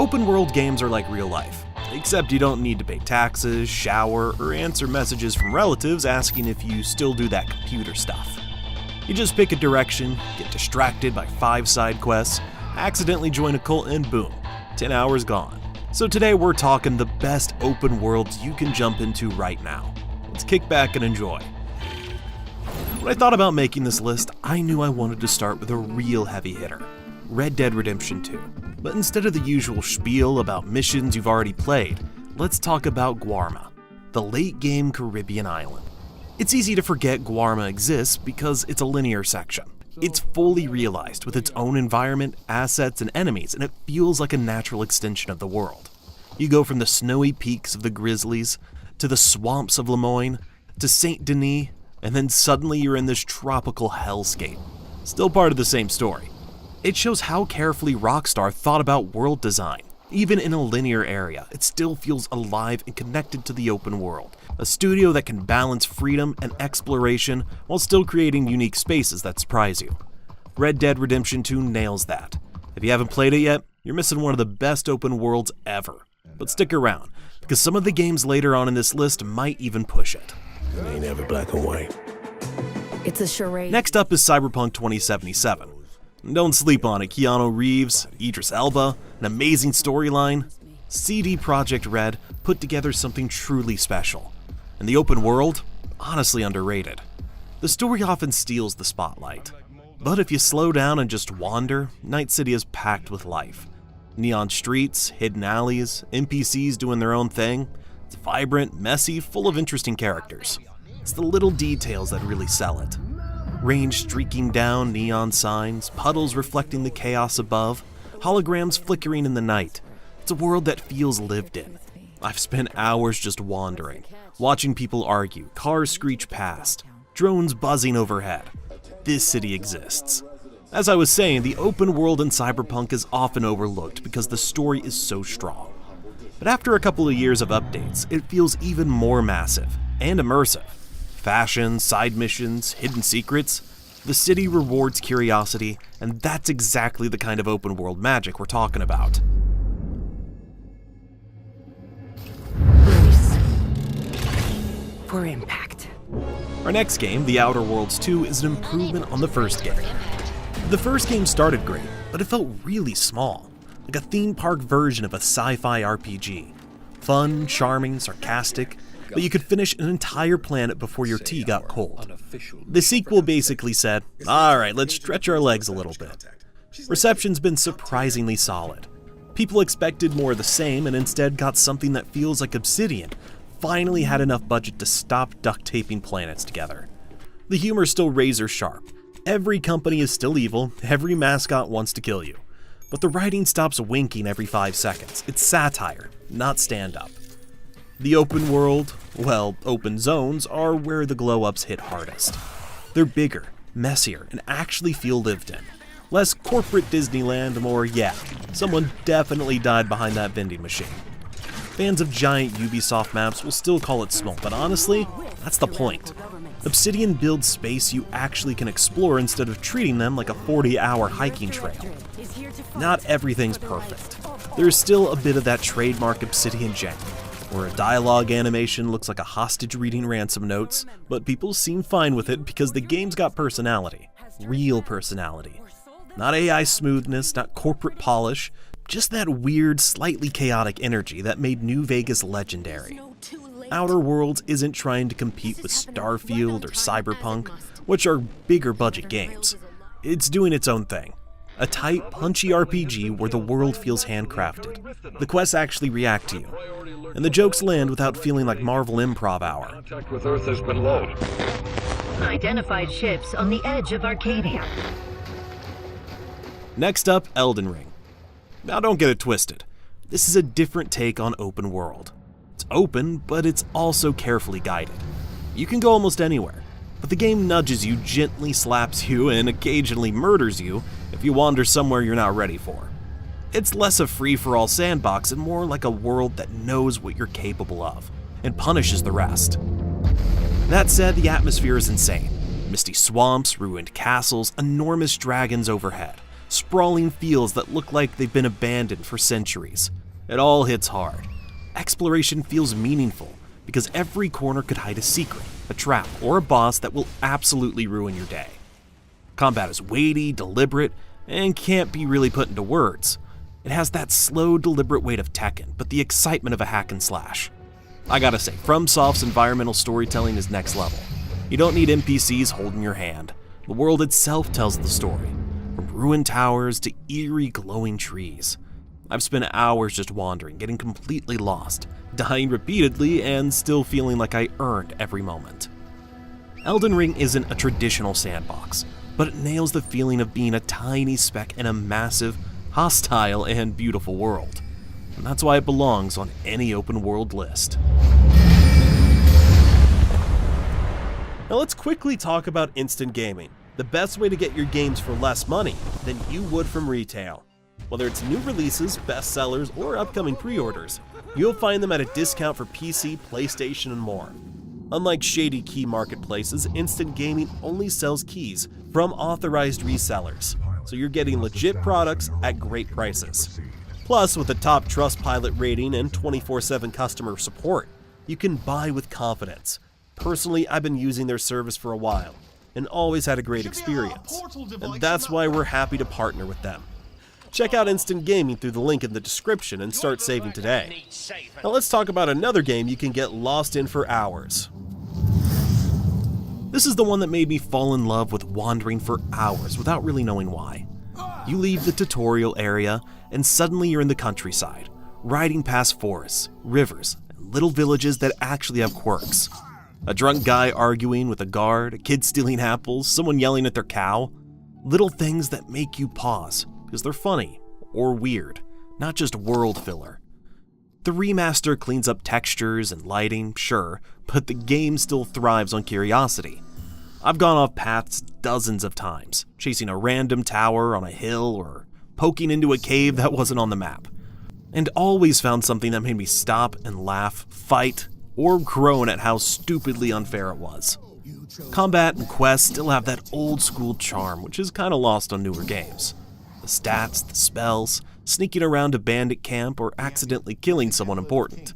Open world games are like real life, except you don't need to pay taxes, shower, or answer messages from relatives asking if you still do that computer stuff. You just pick a direction, get distracted by 5 side quests, accidentally join a cult, and boom, 10 hours gone. So today we're talking the best open worlds you can jump into right now. Let's kick back and enjoy. When I thought about making this list, I knew I wanted to start with a real heavy hitter, Red Dead Redemption 2. But instead of the usual spiel about missions you've already played, let's talk about Guarma, the late-game Caribbean island. It's easy to forget Guarma exists because it's a linear section. It's fully realized with its own environment, assets, and enemies, and it feels like a natural extension of the world. You go from the snowy peaks of the Grizzlies, to the swamps of Lemoyne, to Saint Denis, and then suddenly you're in this tropical hellscape. Still part of the same story. It shows how carefully Rockstar thought about world design. Even in a linear area, it still feels alive and connected to the open world. A studio that can balance freedom and exploration while still creating unique spaces that surprise you. Red Dead Redemption 2 nails that. If you haven't played it yet, you're missing one of the best open worlds ever. But stick around, because some of the games later on in this list might even push it. It ain't ever black and white. It's a charade. Next up is Cyberpunk 2077. Don't sleep on it. Keanu Reeves, Idris Elba, an amazing storyline. CD Projekt Red put together something truly special. And the open world, honestly underrated. The story often steals the spotlight. But if you slow down and just wander, Night City is packed with life. Neon streets, hidden alleys, NPCs doing their own thing. It's vibrant, messy, full of interesting characters. It's the little details that really sell it. Rain streaking down neon signs, puddles reflecting the chaos above, holograms flickering in the night. It's a world that feels lived in. I've spent hours just wandering, watching people argue, cars screech past, drones buzzing overhead. This city exists. As I was saying, the open world in Cyberpunk is often overlooked because the story is so strong. But after a couple of years of updates, it feels even more massive and immersive. Fashion, side missions, hidden secrets. The city rewards curiosity, and that's exactly the kind of open world magic we're talking about. Brace for impact. Our next game, The Outer Worlds 2, is an improvement on the first game. The first game started great, but it felt really small, like a theme park version of a sci-fi RPG. Fun, charming, sarcastic, but you could finish an entire planet before your tea got cold. The sequel basically said, alright, let's stretch our legs a little bit. Reception's been surprisingly solid. People expected more of the same and instead got something that feels like Obsidian finally had enough budget to stop duct taping planets together. The humor's still razor sharp. Every company is still evil, every mascot wants to kill you. But the writing stops winking every 5 seconds. It's satire, not stand-up. The open world, well, open zones, are where the glow-ups hit hardest. They're bigger, messier, and actually feel lived in. Less corporate Disneyland, more, yeah, someone definitely died behind that vending machine. Fans of giant Ubisoft maps will still call it small, but honestly, that's the point. Obsidian builds space you actually can explore instead of treating them like a 40-hour hiking trail. Not everything's perfect. There's still a bit of that trademark Obsidian jank, where a dialogue animation looks like a hostage reading ransom notes, but people seem fine with it because the game's got personality. Real personality. Not AI smoothness, not corporate polish, just that weird, slightly chaotic energy that made New Vegas legendary. Outer Worlds isn't trying to compete with Starfield or Cyberpunk, which are bigger budget games. It's doing its own thing. A tight, punchy RPG where the world feels handcrafted. The quests actually react to you, and the jokes land without feeling like Marvel Improv Hour. Contact with Earth has been low. Identified ships on the edge of Arcadia. Next up, Elden Ring. Now don't get it twisted. This is a different take on open world. It's open, but it's also carefully guided. You can go almost anywhere, but the game nudges you, gently slaps you, and occasionally murders you if you wander somewhere you're not ready for. It's less a free-for-all sandbox and more like a world that knows what you're capable of, and punishes the rest. That said, the atmosphere is insane. Misty swamps, ruined castles, enormous dragons overhead. sprawling fields that look like they've been abandoned for centuries. It all hits hard. Exploration feels meaningful because every corner could hide a secret, a trap, or a boss that will absolutely ruin your day. Combat is weighty, deliberate, and can't be really put into words. It has that slow, deliberate weight of Tekken, but the excitement of a hack and slash. I gotta say, FromSoft's environmental storytelling is next level. You don't need NPCs holding your hand. The world itself tells the story, from ruined towers to eerie glowing trees. I've spent hours just wandering, getting completely lost, dying repeatedly, and still feeling like I earned every moment. Elden Ring isn't a traditional sandbox, but it nails the feeling of being a tiny speck in a massive, hostile, and beautiful world. And that's why it belongs on any open world list. Now let's quickly talk about instant gaming, the best way to get your games for less money than you would from retail. Whether it's new releases, bestsellers, or upcoming pre-orders, you'll find them at a discount for PC, PlayStation, and more. Unlike shady key marketplaces, instant gaming only sells keys from authorized resellers, so you're getting legit products at great prices. Plus, with a top Trustpilot rating and 24/7 customer support, you can buy with confidence. Personally, I've been using their service for a while, and always had a great experience, and that's why we're happy to partner with them. Check out Instant Gaming through the link in the description and start saving today. Now let's talk about another game you can get lost in for hours. This is the one that made me fall in love with wandering for hours without really knowing why. You leave the tutorial area and suddenly you're in the countryside, riding past forests, rivers, and little villages that actually have quirks. A drunk guy arguing with a guard, a kid stealing apples, someone yelling at their cow. Little things that make you pause because they're funny or weird, not just world filler. The remaster cleans up textures and lighting, sure, but the game still thrives on curiosity. I've gone off paths dozens of times, chasing a random tower on a hill or poking into a cave that wasn't on the map, and always found something that made me stop and laugh, fight, or groan at how stupidly unfair it was. Combat and quests still have that old school charm, which is kinda lost on newer games. The stats, the spells, sneaking around a bandit camp, or accidentally killing someone important.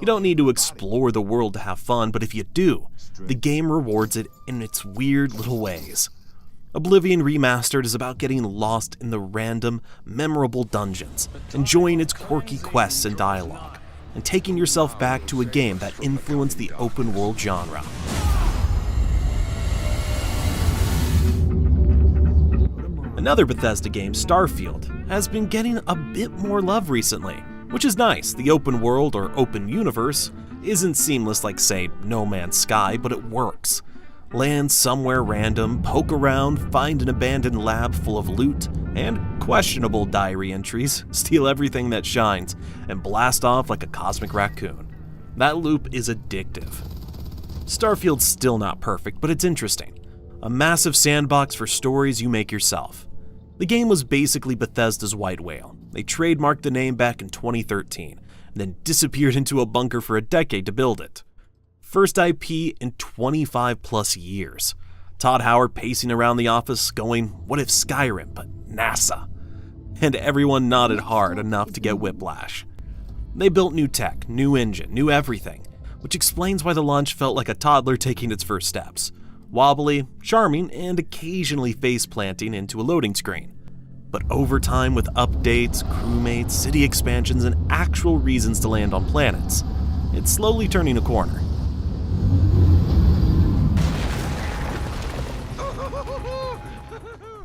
You don't need to explore the world to have fun, but if you do, the game rewards it in its weird little ways. Oblivion Remastered is about getting lost in the random, memorable dungeons, enjoying its quirky quests and dialogue, and taking yourself back to a game that influenced the open world genre. Another Bethesda game, Starfield, has been getting a bit more love recently, which is nice. The open world or open universe isn't seamless like, say, No Man's Sky, but it works. Land somewhere random, poke around, find an abandoned lab full of loot and questionable diary entries, steal everything that shines, and blast off like a cosmic raccoon. That loop is addictive. Starfield's still not perfect, but it's interesting. A massive sandbox for stories you make yourself. The game was basically Bethesda's White Whale. They trademarked the name back in 2013, and then disappeared into a bunker for a decade to build it. First IP in 25 plus years. Todd Howard pacing around the office going, what if Skyrim, but NASA? And everyone nodded hard enough to get whiplash. They built new tech, new engine, new everything, which explains why the launch felt like a toddler taking its first steps. Wobbly, charming, and occasionally face-planting into a loading screen. But over time, with updates, crewmates, city expansions, and actual reasons to land on planets, it's slowly turning a corner.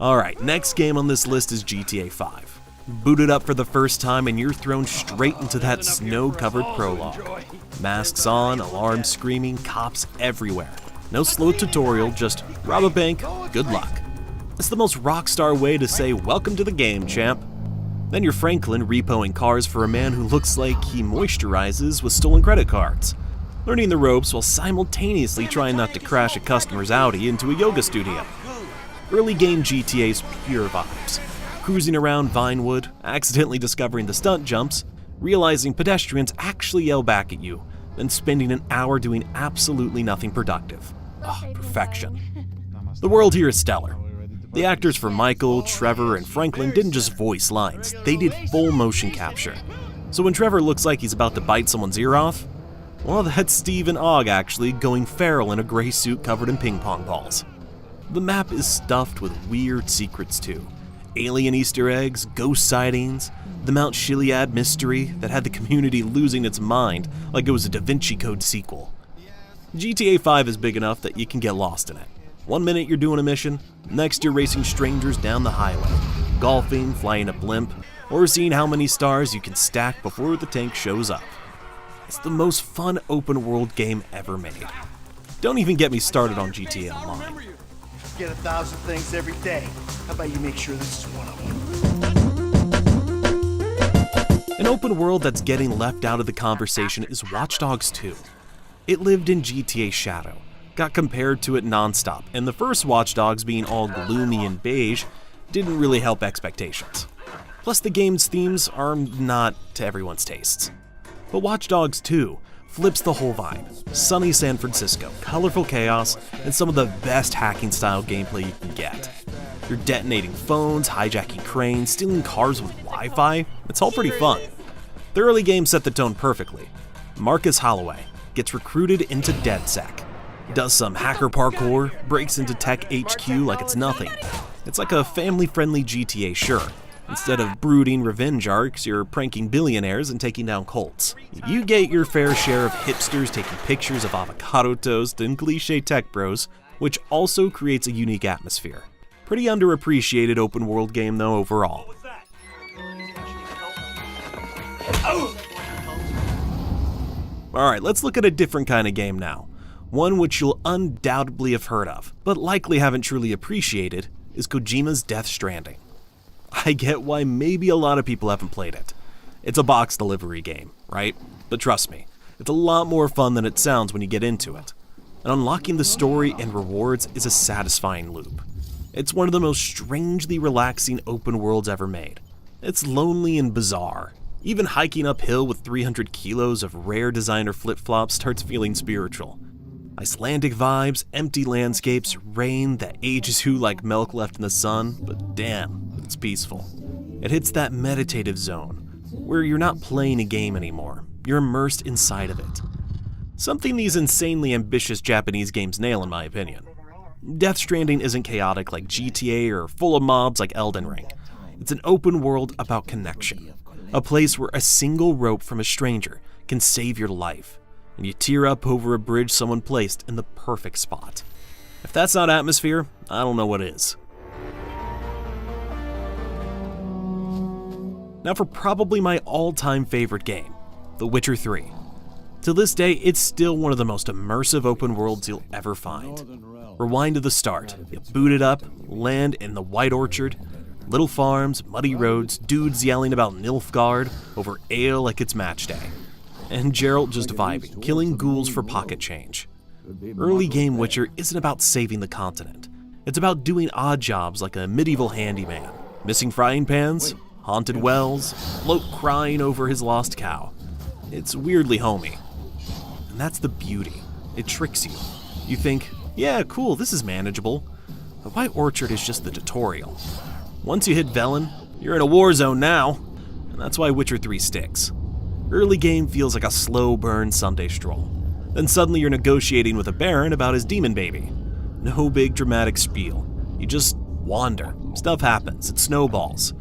Alright, next game on this list is GTA 5. Boot it up for the first time and you're thrown straight into that snow-covered prologue. Masks on, alarms screaming, cops everywhere. No slow tutorial, just rob a bank, good luck. It's the most rockstar way to say welcome to the game, champ. Then you're Franklin repoing cars for a man who looks like he moisturizes with stolen credit cards, learning the ropes while simultaneously trying not to crash a customer's Audi into a yoga studio. Early game GTA's pure vibes. Cruising around Vinewood, accidentally discovering the stunt jumps, realizing pedestrians actually yell back at you, then spending an hour doing absolutely nothing productive. Perfection. The world here is stellar. The actors for Michael, Trevor, and Franklin didn't just voice lines, they did full motion capture. So when Trevor looks like he's about to bite someone's ear off, well, that's Steve and Og actually going feral in a gray suit covered in ping pong balls. The map is stuffed with weird secrets too. Alien Easter eggs, ghost sightings, the Mount Chiliad mystery that had the community losing its mind like it was a Da Vinci Code sequel. GTA 5 is big enough that you can get lost in it. One minute you're doing a mission, next you're racing strangers down the highway, golfing, flying a blimp, or seeing how many stars you can stack before the tank shows up. It's the most fun open world game ever made. Don't even get me started on GTA Online. Get 1,000 things every day. How about you make sure this is one of them? An open world that's getting left out of the conversation is Watch Dogs 2. It lived in GTA's shadow, got compared to it nonstop, and the first Watch Dogs being all gloomy and beige didn't really help expectations. Plus the game's themes are not to everyone's tastes. But Watch Dogs 2 flips the whole vibe. Sunny San Francisco, colorful chaos, and some of the best hacking style gameplay you can get. You're detonating phones, hijacking cranes, stealing cars with Wi-Fi. It's all pretty fun. The early game set the tone perfectly. Marcus Holloway gets recruited into DedSec, does some hacker parkour, breaks into Tech HQ like it's nothing. It's like a family-friendly GTA, sure. Instead of brooding revenge arcs, you're pranking billionaires and taking down cults. You get your fair share of hipsters taking pictures of avocado toast and cliche tech bros, which also creates a unique atmosphere. Pretty underappreciated open world game though overall. Alright, let's look at a different kind of game now. One which you'll undoubtedly have heard of, but likely haven't truly appreciated, is Kojima's Death Stranding. I get why maybe a lot of people haven't played it. It's a box delivery game, right? But trust me, it's a lot more fun than it sounds when you get into it. And unlocking the story and rewards is a satisfying loop. It's one of the most strangely relaxing open worlds ever made. It's lonely and bizarre. Even hiking uphill with 300 kilos of rare designer flip-flops starts feeling spiritual. Icelandic vibes, empty landscapes, rain that ages you like milk left in the sun, but damn, it's peaceful. It hits that meditative zone, where you're not playing a game anymore, you're immersed inside of it. Something these insanely ambitious Japanese games nail in my opinion. Death Stranding isn't chaotic like GTA or full of mobs like Elden Ring. It's an open world about connection, a place where a single rope from a stranger can save your life. And you tear up over a bridge someone placed in the perfect spot. If that's not atmosphere, I don't know what is. Now for probably my all-time favorite game, The Witcher 3. To this day, it's still one of the most immersive open worlds you'll ever find. Rewind to the start, you boot it up, land in the White Orchard, little farms, muddy roads, dudes yelling about Nilfgaard over ale like it's match day. And Geralt just vibing, killing ghouls for pocket change. Early game Witcher isn't about saving the continent. It's about doing odd jobs like a medieval handyman, missing frying pans, haunted wells, bloke crying over his lost cow. It's weirdly homey. And that's the beauty. It tricks you. You think, yeah, cool, this is manageable. The White Orchard is just the tutorial. Once you hit Velen, you're in a war zone now. And that's why Witcher 3 sticks. Early game feels like a slow burn Sunday stroll. Then suddenly you're negotiating with a baron about his demon baby. No big dramatic spiel. You just wander. Stuff happens. It snowballs.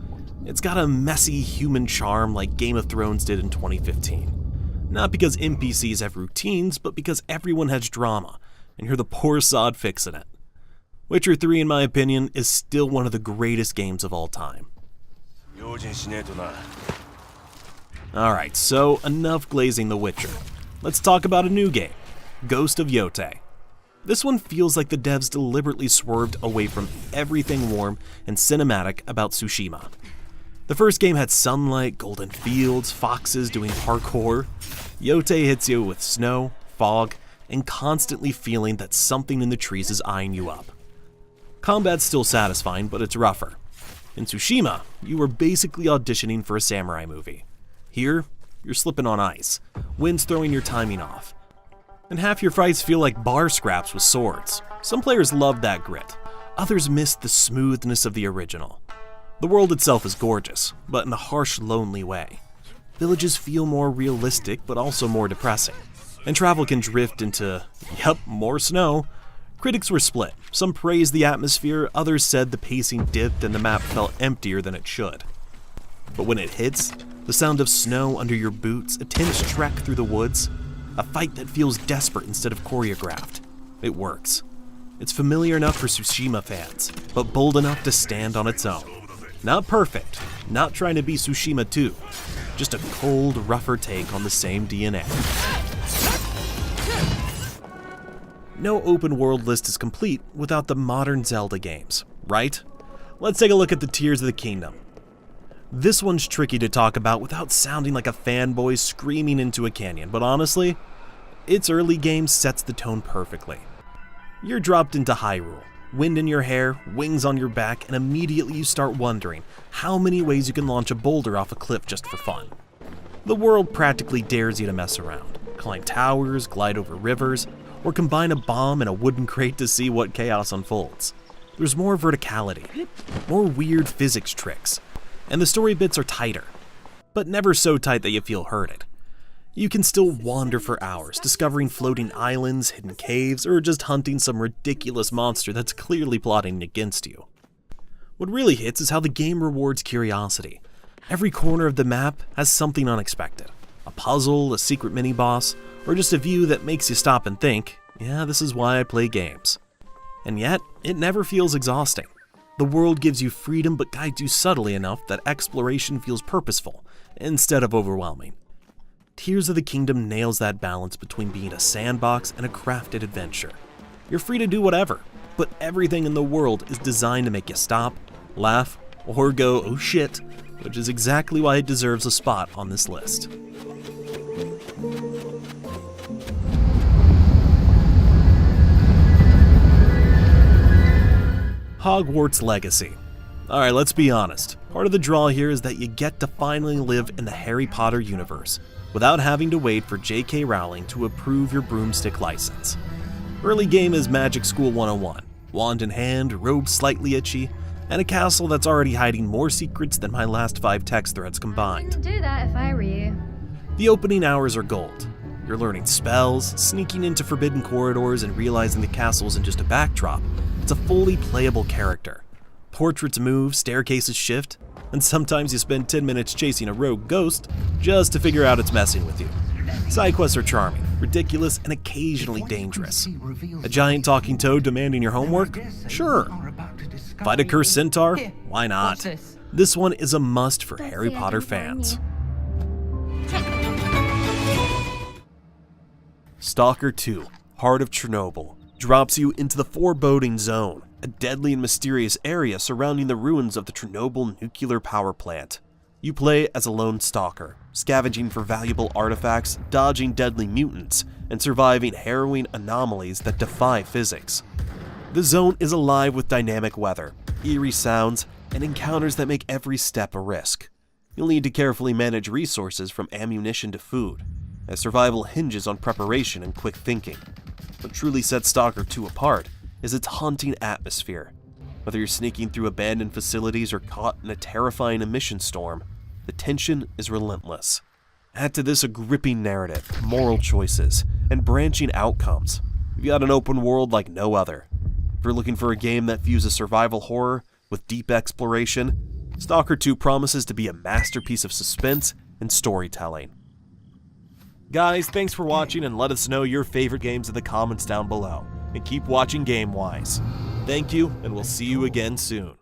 It's got a messy human charm like Game of Thrones did in 2015. Not because NPCs have routines, but because everyone has drama, and you're the poor sod fixing it. Witcher 3, in my opinion, is still one of the greatest games of all time. Alright, so enough glazing The Witcher. Let's talk about a new game, Ghost of Yotei. This one feels like the devs deliberately swerved away from everything warm and cinematic about Tsushima. The first game had sunlight, golden fields, foxes doing parkour. Yotei hits you with snow, fog, and constantly feeling that something in the trees is eyeing you up. Combat's still satisfying, but it's rougher. In Tsushima, you were basically auditioning for a samurai movie. Here, you're slipping on ice, wind's throwing your timing off. And half your fights feel like bar scraps with swords. Some players love that grit. Others missed the smoothness of the original. The world itself is gorgeous, but in a harsh, lonely way. Villages feel more realistic, but also more depressing. And travel can drift into, more snow. Critics were split. Some praised the atmosphere, others said the pacing dipped and the map felt emptier than it should. But when it hits, the sound of snow under your boots, a tense trek through the woods, a fight that feels desperate instead of choreographed, it works. It's familiar enough for Tsushima fans, but bold enough to stand on its own. Not perfect, not trying to be Tsushima 2, just a cold, rougher take on the same DNA. No open world list is complete without the modern Zelda games, right? Let's take a look at the Tears of the Kingdom. This one's tricky to talk about without sounding like a fanboy screaming into a canyon, but honestly, its early game sets the tone perfectly. You're dropped into Hyrule, wind in your hair, wings on your back, and immediately you start wondering how many ways you can launch a boulder off a cliff just for fun. The world practically dares you to mess around, climb towers, glide over rivers, or combine a bomb and a wooden crate to see what chaos unfolds. There's more verticality, more weird physics tricks, and the story bits are tighter, but never so tight that you feel hurted. You can still wander for hours, discovering floating islands, hidden caves, or just hunting some ridiculous monster that's clearly plotting against you. What really hits is how the game rewards curiosity. Every corner of the map has something unexpected. A puzzle, a secret mini-boss, or just a view that makes you stop and think, yeah, this is why I play games. And yet, it never feels exhausting. The world gives you freedom but guides you subtly enough that exploration feels purposeful, instead of overwhelming. Tears of the Kingdom nails that balance between being a sandbox and a crafted adventure. You're free to do whatever, but everything in the world is designed to make you stop, laugh, or go, oh shit, which is exactly why it deserves a spot on this list. Hogwarts Legacy. Alright, let's be honest. Part of the draw here is that you get to finally live in the Harry Potter universe without having to wait for J.K. Rowling to approve your broomstick license. Early game is Magic School 101, wand in hand, robe slightly itchy, and a castle that's already hiding more secrets than my last 5 text threads combined. I wouldn't do that if I were you. The opening hours are gold. You're learning spells, sneaking into forbidden corridors, and realizing the castle isn't just a backdrop, it's a fully playable character. Portraits move, staircases shift, and sometimes you spend 10 minutes chasing a rogue ghost just to figure out it's messing with you. Side quests are charming, ridiculous, and occasionally dangerous. A giant talking toad demanding your homework? Sure. Fight a cursed centaur? Why not? This one is a must for Harry Potter fans. S.T.A.L.K.E.R 2, Heart of Chornobyl, drops you into the foreboding zone, a deadly and mysterious area surrounding the ruins of the Chornobyl nuclear power plant. You play as a lone stalker, scavenging for valuable artifacts, dodging deadly mutants, and surviving harrowing anomalies that defy physics. The zone is alive with dynamic weather, eerie sounds, and encounters that make every step a risk. You'll need to carefully manage resources from ammunition to food, as survival hinges on preparation and quick thinking. What truly sets S.T.A.L.K.E.R 2 apart is its haunting atmosphere. Whether you're sneaking through abandoned facilities or caught in a terrifying emission storm, the tension is relentless. Add to this a gripping narrative, moral choices, and branching outcomes. You've got an open world like no other. If you're looking for a game that fuses survival horror with deep exploration, S.T.A.L.K.E.R 2 promises to be a masterpiece of suspense and storytelling. Guys, thanks for watching, and let us know your favorite games in the comments down below. And keep watching Gamewise. Thank you, and we'll see you again soon.